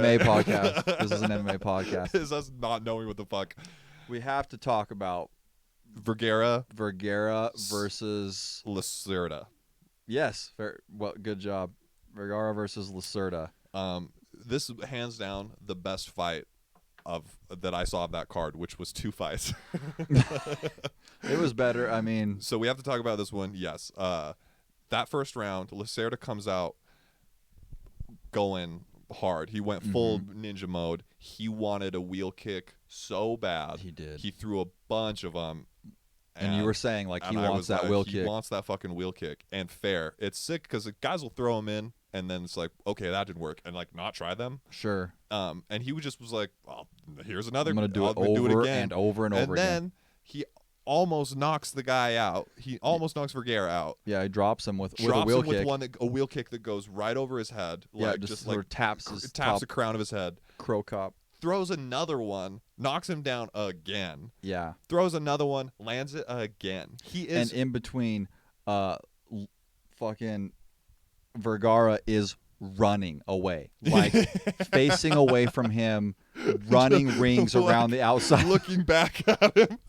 MMA podcast. This is an MMA podcast. This is us not knowing what the fuck. We have to talk about Vergara versus Lacerda. yes. Well, good job. Vergara versus Lacerda. This hands down the best fight that I saw of that card, which was 2 fights. It was better. I mean, so we have to talk about this one. Yes. That first round, Lacerda comes out going hard. He went full ninja mode. He wanted a wheel kick so bad. He did. He threw a bunch of them. And you were saying like he wants that wheel kick. He wants that fucking wheel kick. And fair. It's sick because the guys will throw him in, and then it's like, okay, that didn't work, and like not try them. Sure. And he just was like, well, here's another. I'm gonna do it do it again. And over and over again. again. And then he almost knocks the guy out. He almost knocks Vergara out. Yeah, he drops him with a wheel kick. A wheel kick that goes right over his head. Yeah, like, just sort of taps the crown of his head. Crow cop. Throws another one, knocks him down again. Yeah. Throws another one, lands it again. He is. And in between, fucking Vergara is running away, like facing away from him, running rings around the outside, looking back at him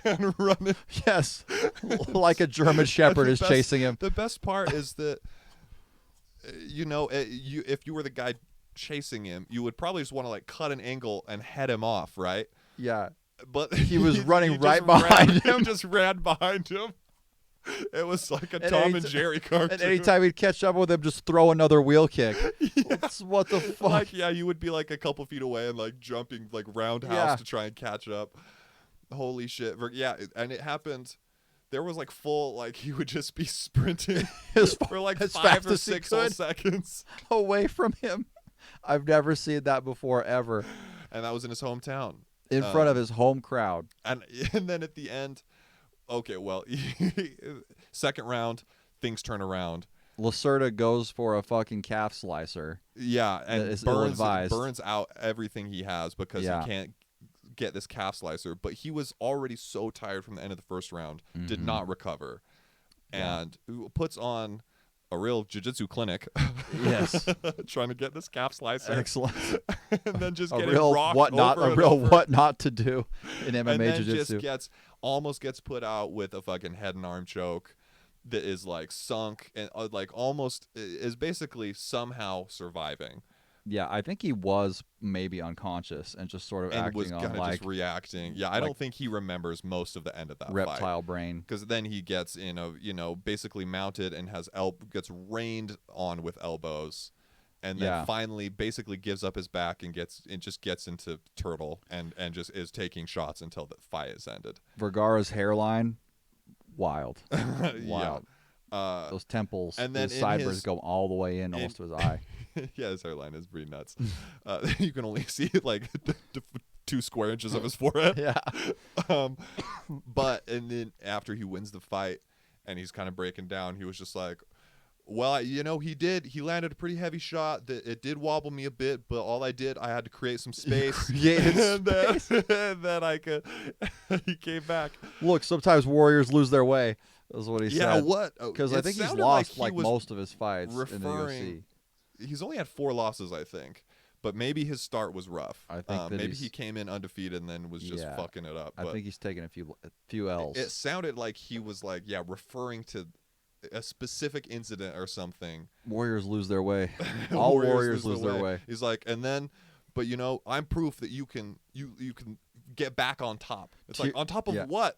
and running. Yes, like a German Shepherd is chasing him. The best part is that, if you were the guy chasing him, you would probably just want to like cut an angle and head him off, right? Yeah, but he was running right behind him. He just ran behind him. It was like a Tom and Jerry cartoon. And anytime he'd catch up with him, just throw another wheel kick. Yeah. What the fuck? Like, yeah, you would be like a couple feet away and like jumping like roundhouse to try and catch up. Holy shit. Yeah, and it happened. There was like full, like he would just be sprinting for like 5 or 6 whole seconds away from him. I've never seen that before, ever. And that was in his hometown. In front of his home crowd. And then at the end, okay, well, second round, things turn around. Lacerda goes for a fucking calf slicer. Yeah, and burns out everything he has because he can't get this calf slicer. But he was already so tired from the end of the first round, did not recover, and puts on a real jiu-jitsu clinic. Yes. Trying to get this calf slicer. Excellent. And then just getting real rocked what not over a real over. What not to do in MMA and then jiu-jitsu. Just almost gets put out with a fucking head and arm choke that is like sunk and like almost is basically somehow surviving. Yeah, I think he was maybe unconscious and just sort of and acting was on like just reacting. Yeah, I don't think he remembers most of the end of that reptile fight. Brain. Because then he gets basically mounted and gets rained on with elbows, and then finally basically gives up his back and just gets into turtle and just is taking shots until the fight is ended. Vergara's hairline, wild. Wild. Those temples, and then his sideburns go all the way in almost to his eye. Yeah, his hairline is pretty nuts. You can only see like 2 square inches of his forehead. Yeah. But and then after he wins the fight and he's kind of breaking down, he was just like, well, he landed a pretty heavy shot that it did wobble me a bit, but all I had to create some space. And then he came back. Look, sometimes warriors lose their way. Is what he said. Yeah, what? Because I think he's lost like most of his fights in the UFC. He's only had 4 losses, I think. But maybe his start was rough. I think maybe he came in undefeated and then was just fucking it up. I think he's taken a few L's. It sounded like he was like, referring to a specific incident or something. Warriors lose their way. All warriors lose their way. He's like, and then, but I'm proof that you can get back on top. It's like, on top of what?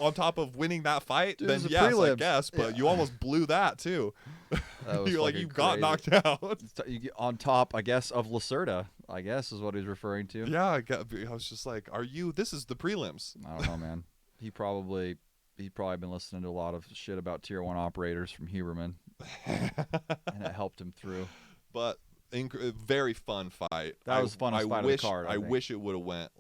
On top of winning that fight, dude, then yes, I guess, but you almost blew that too. You're like, you got knocked out. You get on top, I guess, of Lacerda, I guess is what he's referring to. Yeah, I was just like, this is the prelims. I don't know, man. He'd probably been listening to a lot of shit about Tier 1 operators from Huberman, and it helped him through. But very fun fight. That was the funnest fight of the card. I wish it would have went